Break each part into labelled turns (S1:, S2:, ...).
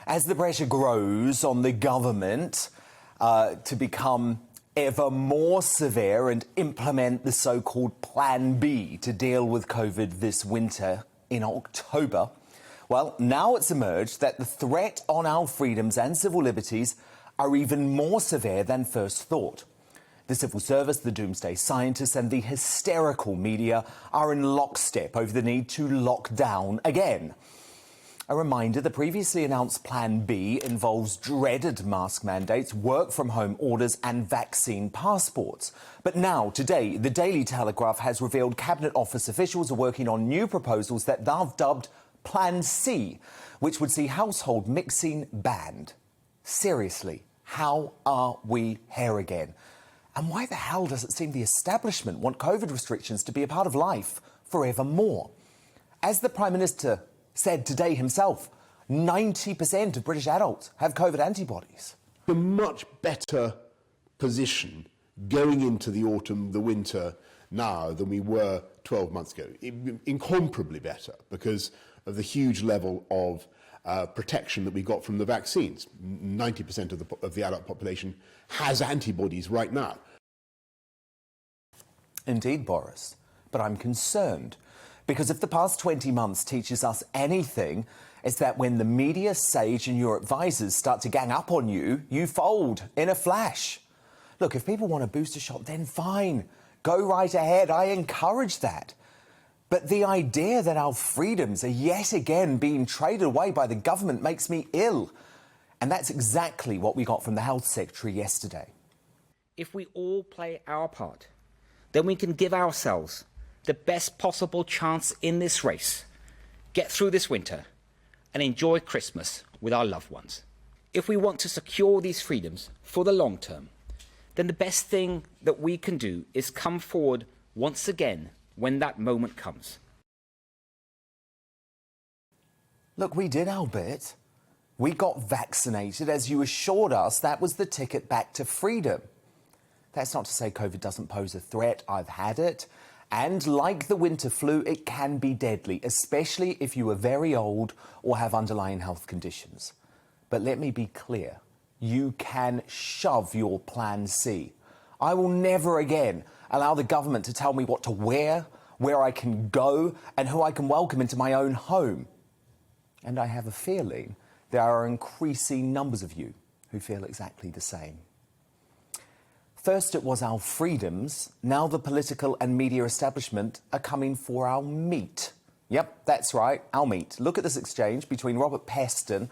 S1: As the pressure grows on the government to become ever more severe and implement the so-called Plan B to deal with COVID this winter in October, well, now it's emerged that the threat on our freedoms and civil liberties are even more severe than first thought. The civil service, the doomsday scientists and the hysterical media are in lockstep over the need to lock down again. A reminder, the previously announced Plan B involves dreaded mask mandates, work-from-home orders and vaccine passports. But now, today, the Daily Telegraph has revealed Cabinet Office officials are working on new proposals that they've dubbed Plan C, which would see household mixing banned. Seriously, how are we here again? And why the hell does it seem the establishment want COVID restrictions to be a part of life forevermore? As the Prime Minister said today himself, 90% of British adults have COVID antibodies.
S2: A much better position going into the autumn, the winter now than we were 12 months ago. Incomparably better because of the huge level of protection that we got from the vaccines. 90% of the adult population has antibodies right now.
S1: Indeed, Boris, but I'm concerned. Because if the past 20 months teaches us anything, it's that when the media, sage and your advisors start to gang up on you, you fold in a flash. Look, if people want a booster shot, then fine. Go right ahead. I encourage that. But the idea that our freedoms are yet again being traded away by the government makes me ill. And that's exactly what we got from the Health Secretary yesterday.
S3: If we all play our part, then we can give ourselves the best possible chance in this race, get through this winter and enjoy Christmas with our loved ones. If we want to secure these freedoms for the long term, then the best thing that we can do is come forward once again when that moment comes.
S1: Look, we did our bit. We got vaccinated, as you assured us that was the ticket back to freedom. That's not to say COVID doesn't pose a threat. I've had it. And like the winter flu, it can be deadly, especially if you are very old or have underlying health conditions. But let me be clear, you can shove your Plan C. I will never again allow the government to tell me what to wear, where I can go, and who I can welcome into my own home. And I have a feeling there are increasing numbers of you who feel exactly the same. First it was our freedoms, now the political and media establishment are coming for our meat. Yep, that's right, our meat. Look at this exchange between Robert Peston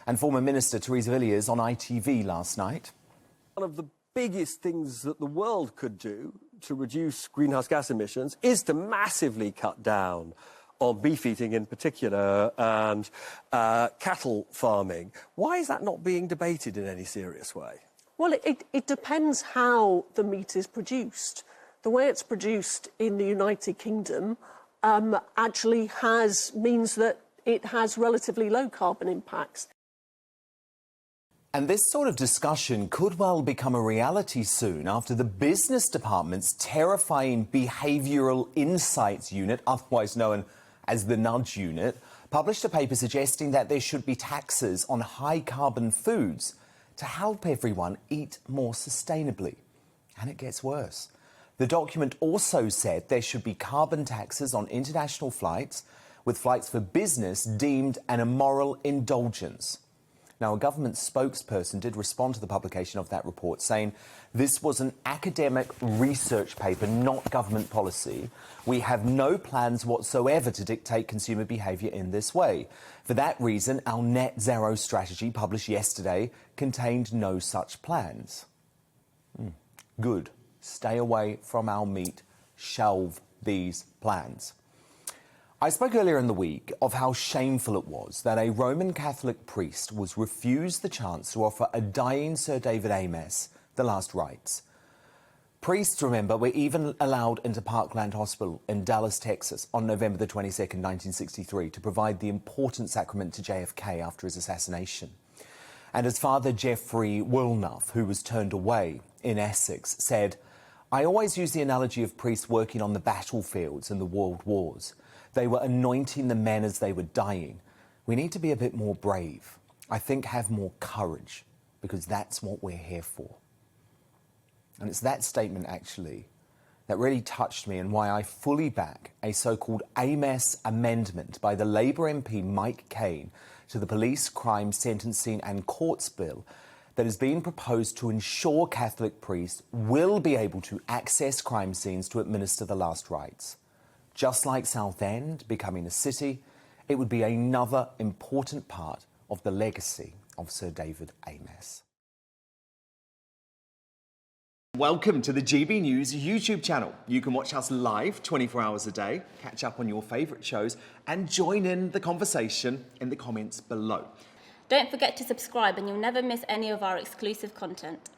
S1: and former Minister Theresa Villiers on ITV last night.
S4: One of the biggest things that the world could do to reduce greenhouse gas emissions is to massively cut down on beef eating in particular and cattle farming. Why is that not being debated in any serious way?
S5: Well, it depends how the meat is produced. The way it's produced in the United Kingdom actually means that it has relatively low carbon impacts.
S1: And this sort of discussion could well become a reality soon after the business department's terrifying Behavioural Insights Unit, otherwise known as the Nudge Unit, published a paper suggesting that there should be taxes on high-carbon foods to help everyone eat more sustainably. And it gets worse. The document also said there should be carbon taxes on international flights, with flights for business deemed an immoral indulgence. Now, a government spokesperson did respond to the publication of that report, saying this was an academic research paper, not government policy. We have no plans whatsoever to dictate consumer behaviour in this way. For that reason, our net zero strategy published yesterday contained no such plans. Good. Stay away from our meat. Shelve these plans. I spoke earlier in the week of how shameful it was that a Roman Catholic priest was refused the chance to offer a dying Sir David Amess the last rites. Priests, remember, were even allowed into Parkland Hospital in Dallas, Texas on November the 22nd, 1963 to provide the important sacrament to JFK after his assassination. And as Father Jeffrey Woolnough, who was turned away in Essex, said, "I always use the analogy of priests working on the battlefields in the world wars. They were anointing the men as they were dying. We need to be a bit more brave. I think have more courage, because that's what we're here for. And it's that statement, actually, that really touched me and why I fully back a so-called AMES amendment by the Labour MP Mike Cain to the Police, Crime, Sentencing and Courts Bill that is being proposed to ensure Catholic priests will be able to access crime scenes to administer the last rites. Just like Southend becoming a city, it would be another important part of the legacy of Sir David Ames.
S6: Welcome to the GB News YouTube channel. You can watch us live 24 hours a day, catch up on your favourite shows and join in the conversation in the comments below.
S7: Don't forget to subscribe and you'll never miss any of our exclusive content.